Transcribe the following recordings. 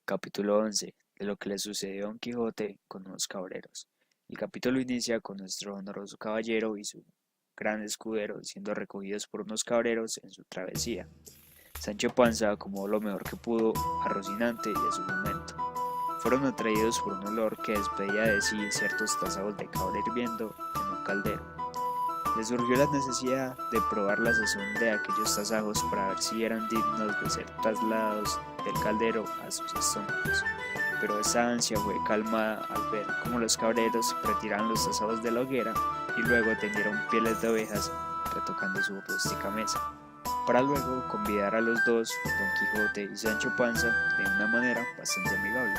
Capítulo 11. De lo que le sucedió a Don Quijote con unos cabreros. El capítulo inicia con nuestro honroso caballero y su gran escudero siendo recogidos por unos cabreros en su travesía. Sancho Panza acomodó lo mejor que pudo a Rocinante y a su jumento. Fueron atraídos por un olor que despedía de sí ciertos tasados de cabra hirviendo en un caldero. Les surgió la necesidad de probar la sazón de aquellos tasajos para ver si eran dignos de ser trasladados del caldero a sus estómagos. Pero esa ansia fue calmada al ver cómo los cabreros retiraron los tasajos de la hoguera y luego tendieron pieles de ovejas retocando su rústica mesa, para luego convidar a los dos, Don Quijote y Sancho Panza, de una manera bastante amigable.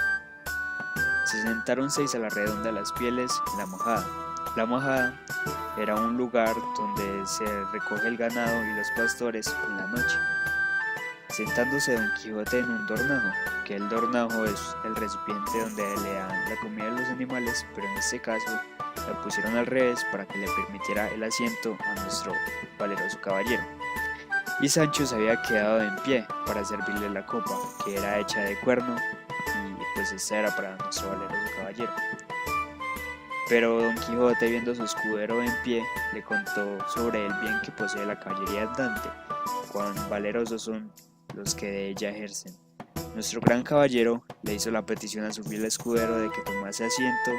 Se sentaron 6 a la redonda de las pieles en la majada. La majada era un lugar donde se recoge el ganado y los pastores en la noche. Sentándose Don Quijote en un dornajo, que el dornajo es el recipiente donde le dan la comida a los animales, pero en este caso la pusieron al revés para que le permitiera el asiento a nuestro valeroso caballero. Y Sancho se había quedado en pie para servirle la copa, que era hecha de cuerno, y pues esta era para nuestro valeroso caballero. Pero Don Quijote, viendo a su escudero en pie, le contó sobre el bien que posee la caballería andante, cuán valerosos son los que de ella ejercen. Nuestro gran caballero le hizo la petición a su fiel escudero de que tomase asiento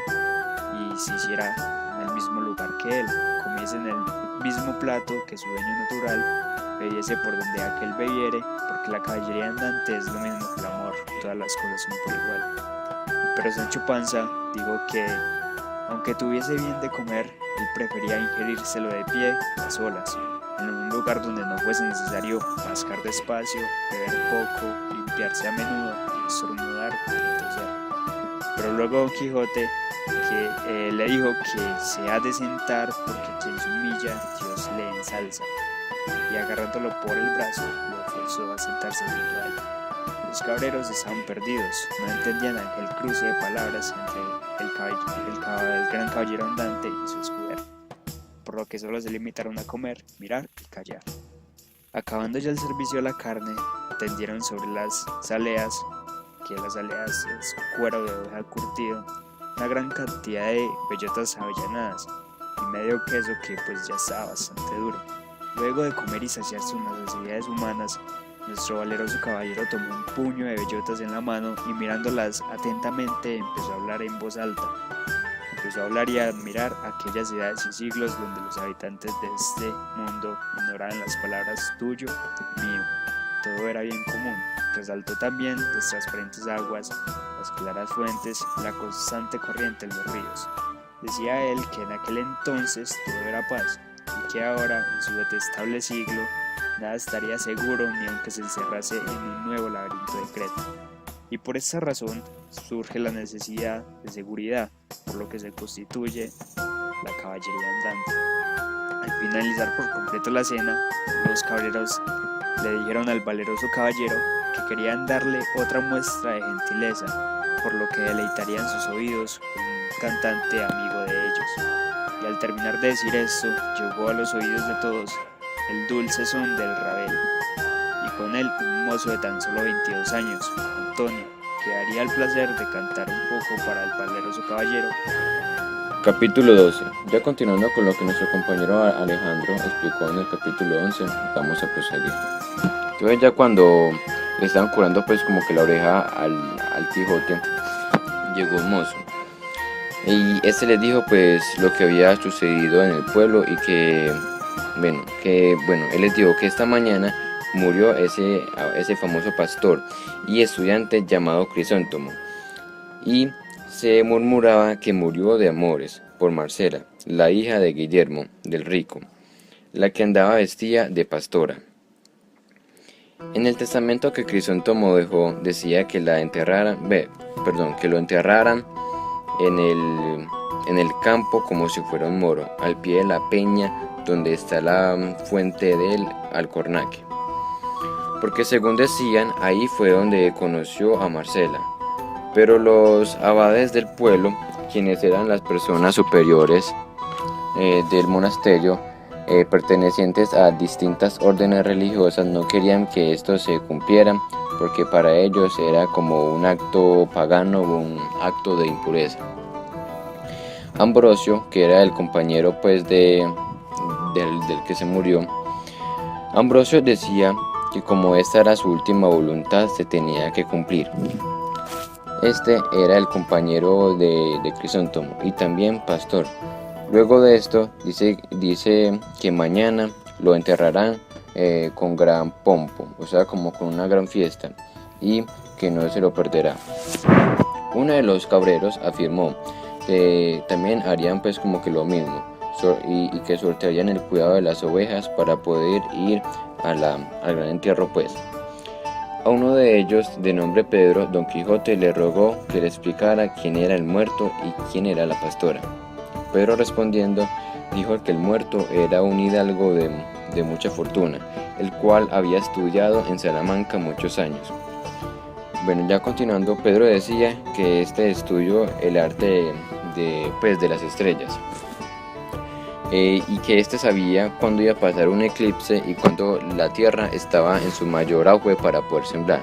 y se hiciera en el mismo lugar que él, comiese en el mismo plato que su dueño natural, bebiese por donde aquel bebiere, porque la caballería andante es lo mismo que el amor, todas las cosas son por igual. Pero Sancho Panza dijo que, aunque tuviese bien de comer, él prefería ingerírselo de pie a solas, en un lugar donde no fuese necesario mascar despacio, beber poco, limpiarse a menudo, estornudar y toser. Pero luego Don Quijote le dijo que se ha de sentar porque quien se humilla, Dios le ensalza, y agarrándolo por el brazo, lo forzó a sentarse junto a él. Los cabreros estaban perdidos, no entendían aquel cruce de palabras entre el gran caballero andante y su escudero, por lo que solo se limitaron a comer, mirar y callar. Acabando ya el servicio de la carne, tendieron sobre las zaleas, que las zaleas es cuero de oveja curtido, una gran cantidad de bellotas avellanadas y medio queso que pues ya estaba bastante duro. Luego de comer y saciar sus necesidades humanas, nuestro valeroso caballero tomó un puño de bellotas en la mano y mirándolas atentamente empezó a hablar en voz alta. Empezó a hablar y a admirar aquellas edades y siglos donde los habitantes de este mundo ignoraban las palabras tuyo, mío. Todo era bien común. Resaltó también las transparentes aguas, las claras fuentes, la constante corriente de los ríos. Decía él que en aquel entonces todo era paz, y que ahora, en su detestable siglo, nada estaría seguro ni aunque se encerrase en un nuevo laberinto de Creta. Y por esta razón surge la necesidad de seguridad, por lo que se constituye la caballería andante. Al finalizar por completo la cena, los caballeros le dijeron al valeroso caballero que querían darle otra muestra de gentileza, por lo que deleitarían sus oídos con un cantante amigo de ellos. Y al terminar de decir esto, llegó a los oídos de todos el dulce son del rabel, y con él un mozo de tan solo 22 años, Antonio, que haría el placer de cantar un poco para el valeroso caballero. Capítulo 12. Ya continuando con lo que nuestro compañero Alejandro explicó en el capítulo 11, vamos a proseguir. Entonces ya cuando le estaban curando pues como que la oreja al Quijote, llegó un mozo. Y este le dijo pues lo que había sucedido en el pueblo y que él les dijo que esta mañana murió ese famoso pastor y estudiante llamado Crisóstomo, y se murmuraba que murió de amores por Marcela, la hija de Guillermo del Rico, la que andaba vestida de pastora. En el testamento que Crisóstomo dejó decía que lo enterraran en el campo como si fuera un moro, al pie de la peña donde está la fuente del Alcornaque, porque según decían, ahí fue donde conoció a Marcela. Pero los abades del pueblo, quienes eran las personas superiores del monasterio, pertenecientes a distintas órdenes religiosas no querían que esto se cumpliera porque para ellos era como un acto pagano, un acto de impureza. Ambrosio, que era el compañero pues del que se murió, Ambrosio decía que como esta era su última voluntad se tenía que cumplir. Este era el compañero de Crisóstomo y también pastor. Luego de esto dice que mañana lo enterrarán con gran pompo, o sea como con una gran fiesta, y que no se lo perderá. Uno de los cabreros afirmó que también harían pues como que lo mismo y que sortearían el cuidado de las ovejas para poder ir al gran entierro pues. A uno de ellos, de nombre Pedro, Don Quijote le rogó que le explicara quién era el muerto y quién era la pastora. Pedro respondiendo dijo que el muerto era un hidalgo de mucha fortuna, el cual había estudiado en Salamanca muchos años. Bueno, ya continuando, Pedro decía que este estudió el arte de las estrellas, y que este sabía cuándo iba a pasar un eclipse y cuándo la tierra estaba en su mayor auge para poder sembrar.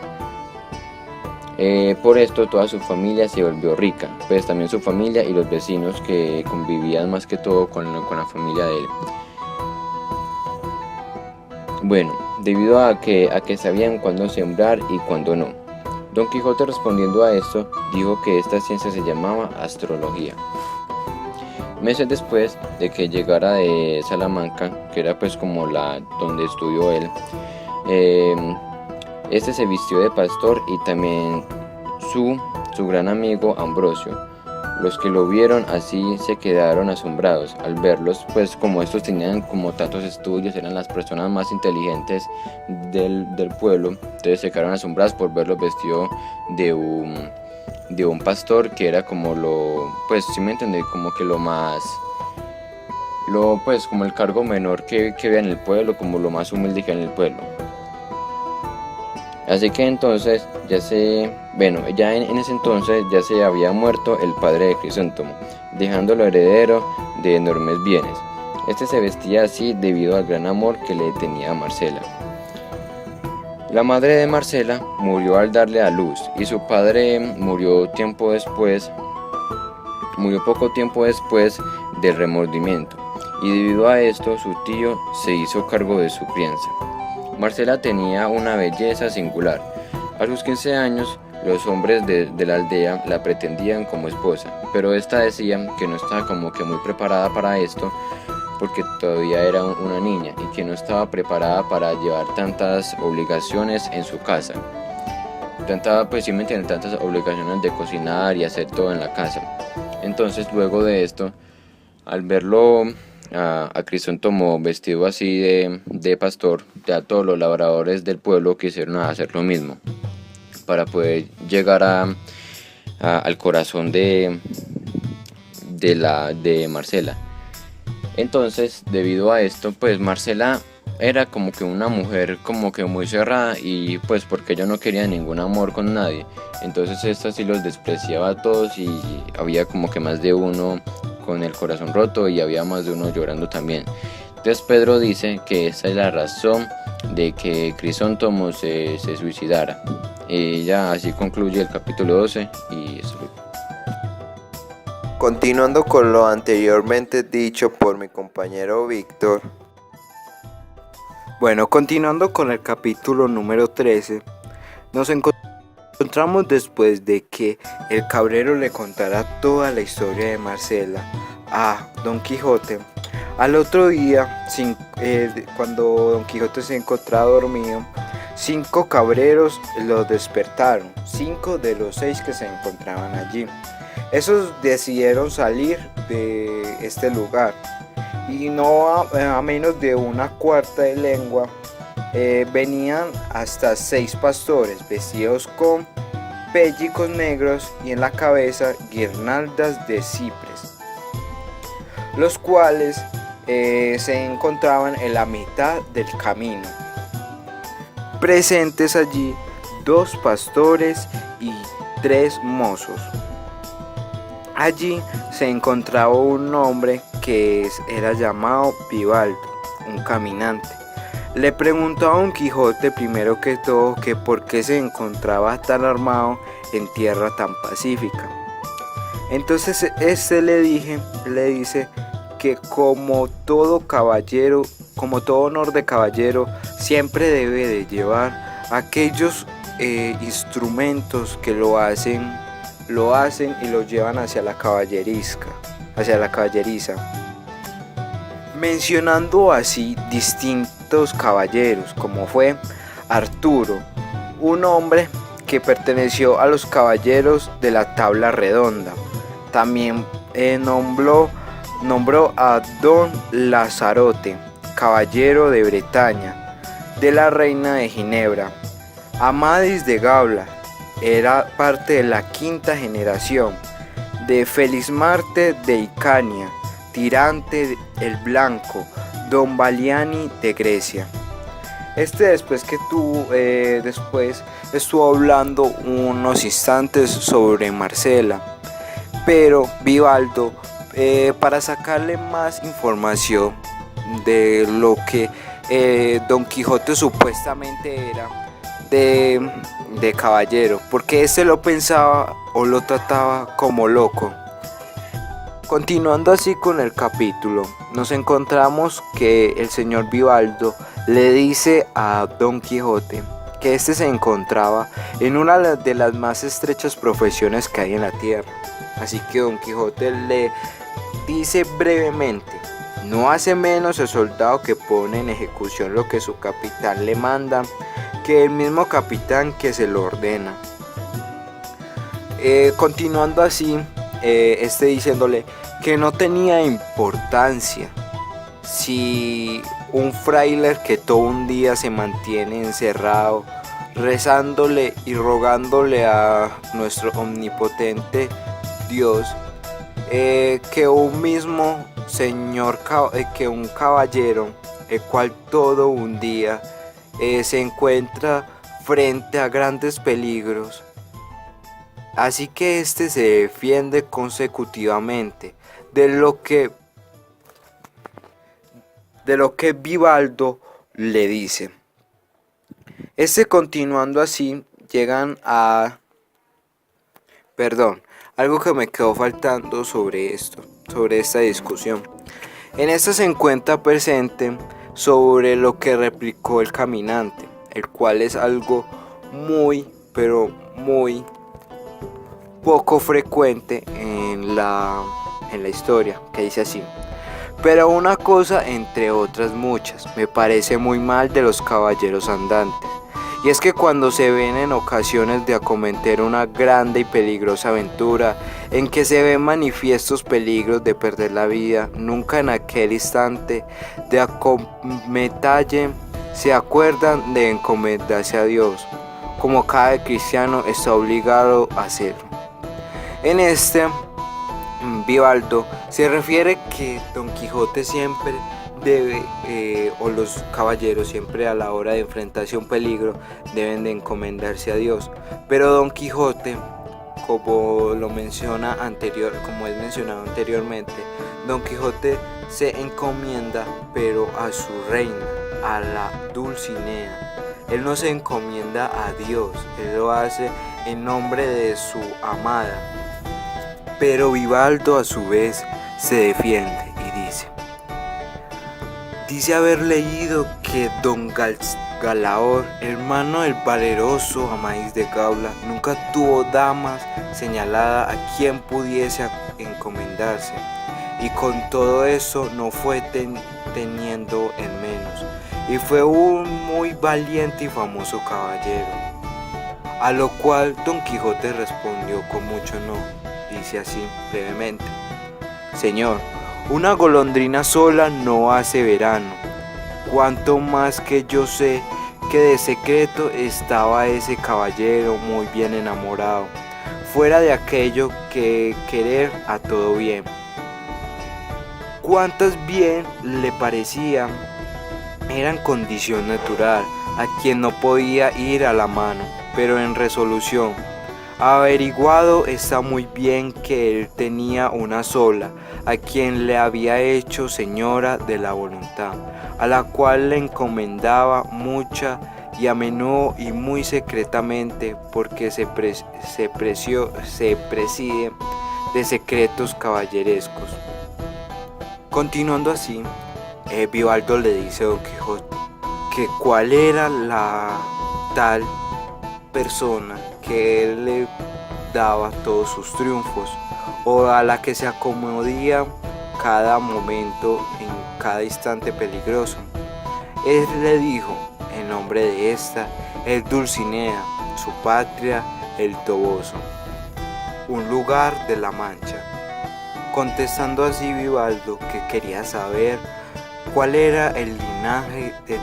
Por esto toda su familia se volvió rica, pues también su familia y los vecinos que convivían más que todo con la familia de él. Bueno, debido a que sabían cuándo sembrar y cuándo no. Don Quijote respondiendo a esto dijo que esta ciencia se llamaba astrología. Meses después de que llegara de Salamanca, que era pues como donde estudió él, este se vistió de pastor y también su gran amigo Ambrosio. Los que lo vieron así se quedaron asombrados al verlos, pues como estos tenían como tantos estudios, eran las personas más inteligentes del pueblo, entonces se quedaron asombrados por verlos vestidos de un pastor que era como pues si me entendí, como que pues como el cargo menor que había en el pueblo, como lo más humilde que había en el pueblo. Así que entonces ya en ese entonces ya se había muerto el padre de Crisóstomo, dejándolo heredero de enormes bienes. Este se vestía así debido al gran amor que le tenía a Marcela. La madre de Marcela murió al darle a luz y su padre murió poco tiempo después del remordimiento, y debido a esto su tío se hizo cargo de su crianza. Marcela tenía una belleza singular. A sus 15 años, los hombres de la aldea la pretendían como esposa, pero esta decía que no estaba como que muy preparada para esto, porque todavía era una niña y que no estaba preparada para llevar tantas obligaciones en su casa. Tantas obligaciones de cocinar y hacer todo en la casa. Entonces, luego de esto, al verlo a Crisóstomo vestido así de pastor, ya todos los labradores del pueblo quisieron hacer lo mismo para poder llegar al corazón de Marcela. Entonces, debido a esto, pues Marcela era como que una mujer como que muy cerrada, y pues porque ella no quería ningún amor con nadie, entonces esta sí los despreciaba a todos y había como que más de uno con el corazón roto y había más de uno llorando también. Entonces Pedro dice que esa es la razón de que Crisóstomo se suicidara. Y ya así concluye el capítulo 12 y eso. Continuando con lo anteriormente dicho por mi compañero Víctor. Bueno, continuando con el capítulo número 13, nos encontramos después de que el cabrero le contara toda la historia de Marcela a Don Quijote. Al otro día, cuando Don Quijote se encontraba dormido, 5 cabreros lo despertaron, 5 de los 6 que se encontraban allí. Esos decidieron salir de este lugar, y no a menos de una cuarta de lengua venían hasta 6 pastores vestidos con pellicos negros y en la cabeza guirnaldas de cipres, los cuales se encontraban en la mitad del camino. Presentes allí 2 pastores y 3 mozos. Allí se encontraba un hombre que era llamado Vivaldo, un caminante. Le preguntó a Don Quijote primero que todo que por qué se encontraba tan armado en tierra tan pacífica. Entonces este le dice que como todo honor de caballero, siempre debe de llevar aquellos instrumentos que lo hacen y lo llevan hacia la caballeriza, mencionando así distintos caballeros, como fue Arturo, un hombre que perteneció a los caballeros de la tabla redonda. También nombró a Don Lazarote, caballero de Bretaña, de la reina de Ginebra. Amadís de Gaula era parte de la quinta generación, de Felismarte de Icania, Tirante el Blanco, Don Baliani de Grecia. Después estuvo hablando unos instantes sobre Marcela, pero Vivaldo, para sacarle más información de lo que Don Quijote supuestamente era de caballero, porque lo pensaba o lo trataba como loco. Continuando así con el capítulo, nos encontramos que el señor Vivaldo le dice a Don Quijote que se encontraba en una de las más estrechas profesiones que hay en la tierra. Así que Don Quijote le dice brevemente: no hace menos el soldado que pone en ejecución lo que su capitán le manda, que el mismo capitán que se lo ordena. Continuando así, diciéndole que no tenía importancia si un fraile que todo un día se mantiene encerrado, rezándole y rogándole a nuestro omnipotente Dios, que un mismo señor, que un caballero, el cual todo un día se encuentra frente a grandes peligros. Así que se defiende consecutivamente de lo que Vivaldo le dice. Continuando así, llegan a... algo que me quedó faltando sobre esta discusión. En esta se encuentra presente sobre lo que replicó el caminante, el cual es algo muy, pero muy poco frecuente en la historia, que dice así: pero una cosa entre otras muchas me parece muy mal de los caballeros andantes, y es que cuando se ven en ocasiones de acometer una grande y peligrosa aventura, en que se ven manifiestos peligros de perder la vida, nunca en aquel instante de acometalle se acuerdan de encomendarse a Dios, como cada cristiano está obligado a hacerlo. En Vivaldo se refiere que Don Quijote siempre debe, o los caballeros siempre a la hora de enfrentarse a un peligro, deben de encomendarse a Dios. Pero Don Quijote, como es mencionado anteriormente, Don Quijote se encomienda pero a su reina, a la Dulcinea. Él no se encomienda a Dios, él lo hace en nombre de su amada. Pero Vivaldo a su vez se defiende y dice haber leído que Don Galaor, hermano del valeroso Amadís de Gaula, nunca tuvo damas señalada a quien pudiese encomendarse, y con todo eso no fue teniendo en menos, y fue un muy valiente y famoso caballero. A lo cual Don Quijote respondió con mucho enojo. Dice así brevemente: Señor, una golondrina sola no hace verano, cuanto más que yo sé que de secreto estaba ese caballero muy bien enamorado, fuera de aquello que querer a todo bien. Cuantas bien le parecían eran condición natural, a quien no podía ir a la mano, pero en resolución. Averiguado está muy bien que él tenía una sola, a quien le había hecho señora de la voluntad, a la cual le encomendaba mucha y a menudo y muy secretamente, porque se preside de secretos caballerescos. Continuando así, Vivaldo le dice a Don Quijote que cuál era la tal persona que él le daba todos sus triunfos, o a la que se acomodía cada momento en cada instante peligroso. Él le dijo el nombre de esta es Dulcinea, su patria el Toboso, un lugar de la Mancha. Contestando así Vivaldo que quería saber cuál era el linaje de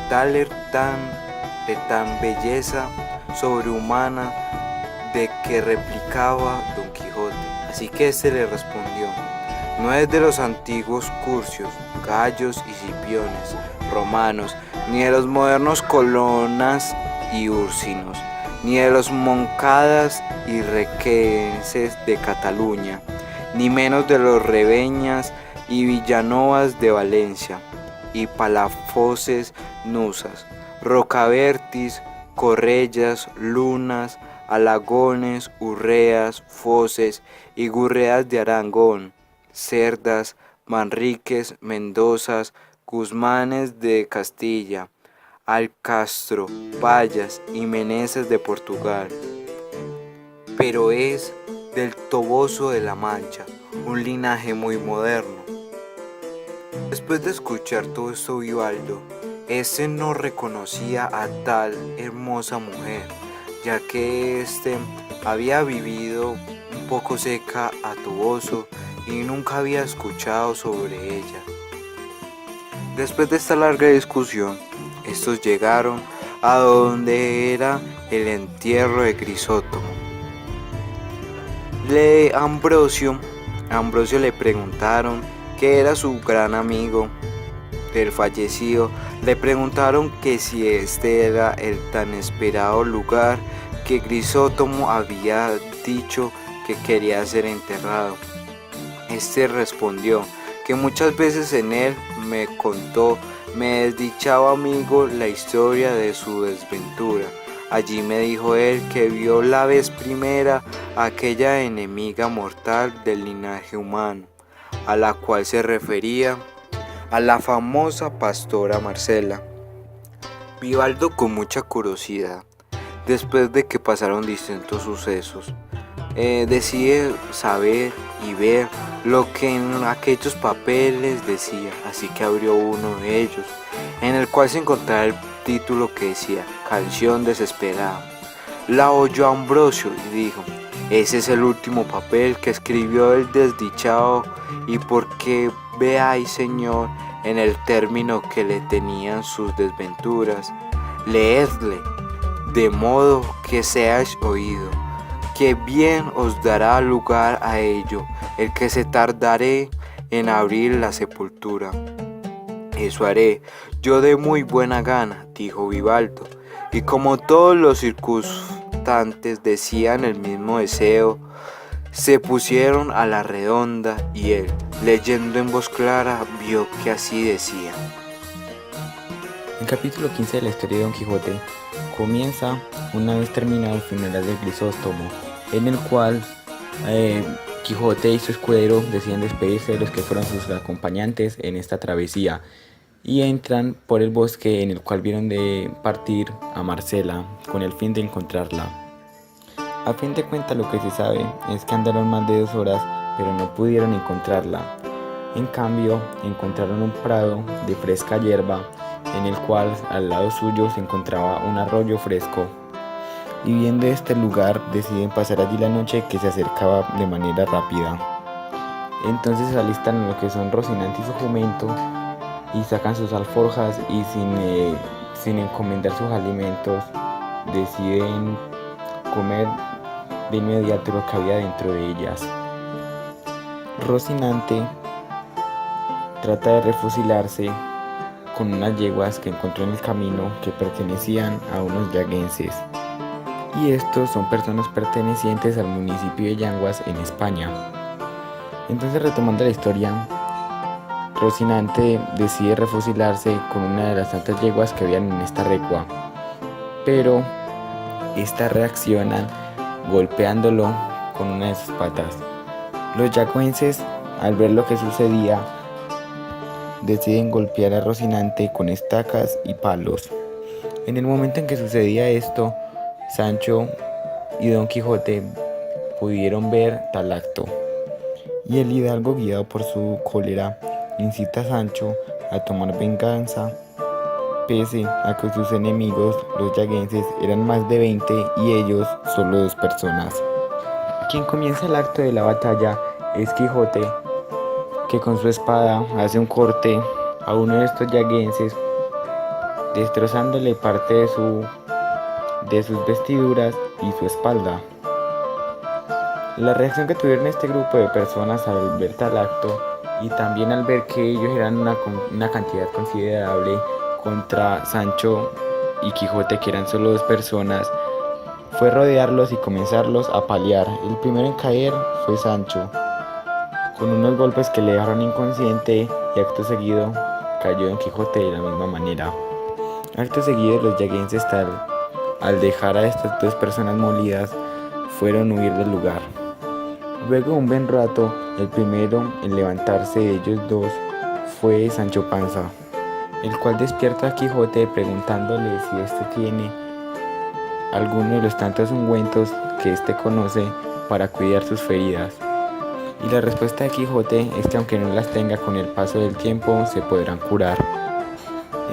tan belleza sobrehumana de que replicaba Don Quijote. Así que éste le respondió: no es de los antiguos Curcios, Gallos y Scipiones romanos, ni de los modernos Colonas y Ursinos, ni de los Moncadas y Requenses de Cataluña, ni menos de los Rebeñas y Villanovas de Valencia, y Palafoces Nusas, Rocabertis, Correllas, Lunas, Alagones, Urreas, Foces y Gurreas de Aragón, Cerdas, Manriques, Mendozas, Guzmanes de Castilla, Alcastro, Payas y Meneses de Portugal. Pero es del Toboso de la Mancha, un linaje muy moderno. Después de escuchar todo esto, Vivaldo, no reconocía a tal hermosa mujer, ya que había vivido un poco cerca a Toboso y nunca había escuchado sobre ella. Después de esta larga discusión, estos llegaron a donde era el entierro de Crisóstomo. Ambrosio le preguntaron que era su gran amigo del fallecido. Le preguntaron que si este era el tan esperado lugar que Crisóstomo había dicho que quería ser enterrado. Este respondió que muchas veces en él me contó, mi desdichado amigo, la historia de su desventura. Allí me dijo él que vio la vez primera a aquella enemiga mortal del linaje humano, a la cual se refería a la famosa pastora Marcela. Vivaldo, con mucha curiosidad, después de que pasaron distintos sucesos, decide saber y ver lo que en aquellos papeles decía, así que abrió uno de ellos, en el cual se encontraba el título que decía Canción desesperada. La oyó Ambrosio y dijo: ese es el último papel que escribió el desdichado, y porque veáis, Señor, en el término que le tenían sus desventuras, leedle, de modo que seáis oído, que bien os dará lugar a ello el que se tardaré en abrir la sepultura. Eso haré yo de muy buena gana, dijo Vivaldo, y como todos los circunstantes decían el mismo deseo, se pusieron a la redonda y él, leyendo en voz clara, vio que así decía. El capítulo 15 de la historia de Don Quijote comienza una vez terminado el funeral de Crisóstomo, en el cual Quijote y su escudero deciden despedirse de los que fueron sus acompañantes en esta travesía y entran por el bosque en el cual vieron de partir a Marcela con el fin de encontrarla. A fin de cuentas, lo que se sabe es que andaron más de 2 horas, pero no pudieron encontrarla. En cambio, encontraron un prado de fresca hierba, en el cual al lado suyo se encontraba un arroyo fresco. Y viendo este lugar, deciden pasar allí la noche, que se acercaba de manera rápida. Entonces se alistan en lo que son Rocinante y su jumento, y sacan sus alforjas, y sin encomendar sus alimentos, deciden comer de inmediato lo que había dentro de ellas. Rocinante trata de refugiarse con unas yeguas que encontró en el camino que pertenecían a unos yaguenses, y estos son personas pertenecientes al municipio de Yanguas en España. Entonces, retomando la historia, Rocinante decide refugiarse con una de las tantas yeguas que habían en esta recua, pero estas reaccionan golpeándolo con una de sus patas. Los yaguenses, al ver lo que sucedía, deciden golpear a Rocinante con estacas y palos. En el momento en que sucedía esto, Sancho y Don Quijote pudieron ver tal acto, y el hidalgo, guiado por su cólera, incita a Sancho a tomar venganza, pese a que sus enemigos, los yaguenses, eran más de 20 y ellos solo 2 personas. Quien comienza el acto de la batalla es Quijote, que con su espada hace un corte a uno de estos yaguenses, destrozándole parte de sus vestiduras y su espalda. La reacción que tuvieron este grupo de personas al ver tal acto, y también al ver que ellos eran una cantidad considerable contra Sancho y Quijote, que eran solo 2 personas, fue rodearlos y comenzarlos a apalear. El primero en caer fue Sancho, con unos golpes que le dejaron inconsciente, y acto seguido cayó Don Quijote de la misma manera. Acto seguido, los yaguenses, al dejar a estas 2 personas molidas, fueron a huir del lugar. Luego de un buen rato, el primero en levantarse de ellos 2 fue Sancho Panza, el cual despierta a Quijote preguntándole si éste tiene alguno de los tantos ungüentos que éste conoce para cuidar sus feridas. Y la respuesta de Quijote es que aunque no las tenga, con el paso del tiempo se podrán curar.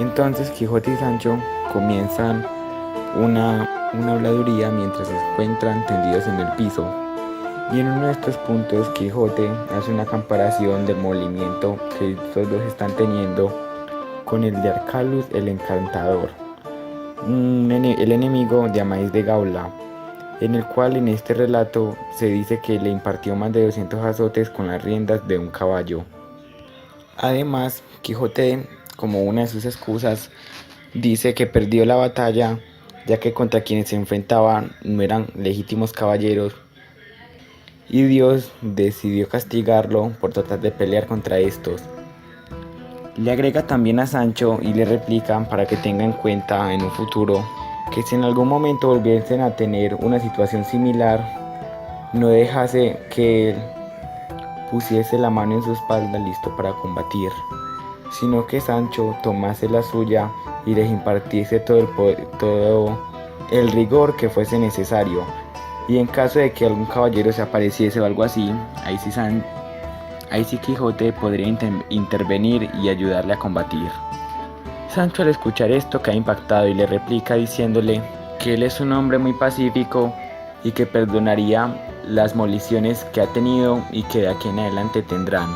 Entonces Quijote y Sancho comienzan una habladuría mientras se encuentran tendidos en el piso. Y en uno de estos puntos Quijote hace una comparación del movimiento que estos 2 están teniendo con el de Arcalus el Encantador, el enemigo de Amadís de Gaula, en el cual en este relato se dice que le impartió más de 200 azotes con las riendas de un caballo. Además, Quijote, como una de sus excusas, dice que perdió la batalla ya que contra quienes se enfrentaban no eran legítimos caballeros, y Dios decidió castigarlo por tratar de pelear contra estos. Le agrega también a Sancho y le replica para que tenga en cuenta en un futuro que si en algún momento volviesen a tener una situación similar, no dejase que él pusiese la mano en su espalda listo para combatir, sino que Sancho tomase la suya y les impartiese todo el rigor que fuese necesario. Y en caso de que algún caballero se apareciese o algo así, ahí sí Quijote podría intervenir y ayudarle a combatir. Sancho, al escuchar esto, queda impactado y le replica diciéndole que él es un hombre muy pacífico y que perdonaría las moliciones que ha tenido y que de aquí en adelante tendrán.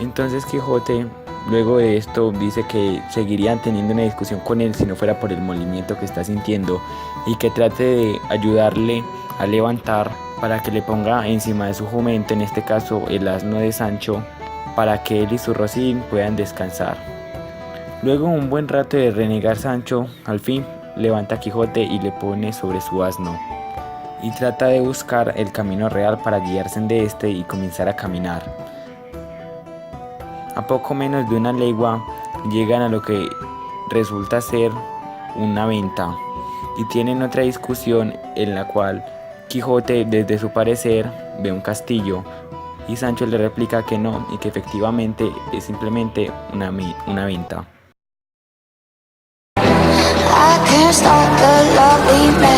Entonces Quijote, luego de esto, dice que seguirían teniendo una discusión con él si no fuera por el molimiento que está sintiendo, y que trate de ayudarle a levantar para que le ponga encima de su jumento, en este caso el asno de Sancho, para que él y su rocín puedan descansar. Luego de un buen rato de renegar, Sancho al fin levanta a Quijote y le pone sobre su asno, y trata de buscar el camino real para guiarse de este y comenzar a caminar. A poco menos de una legua llegan a lo que resulta ser una venta, y tienen otra discusión en la cual Quijote, desde su parecer, ve un castillo, y Sancho le replica que no, y que efectivamente es simplemente una venta. I can't stop the love we made.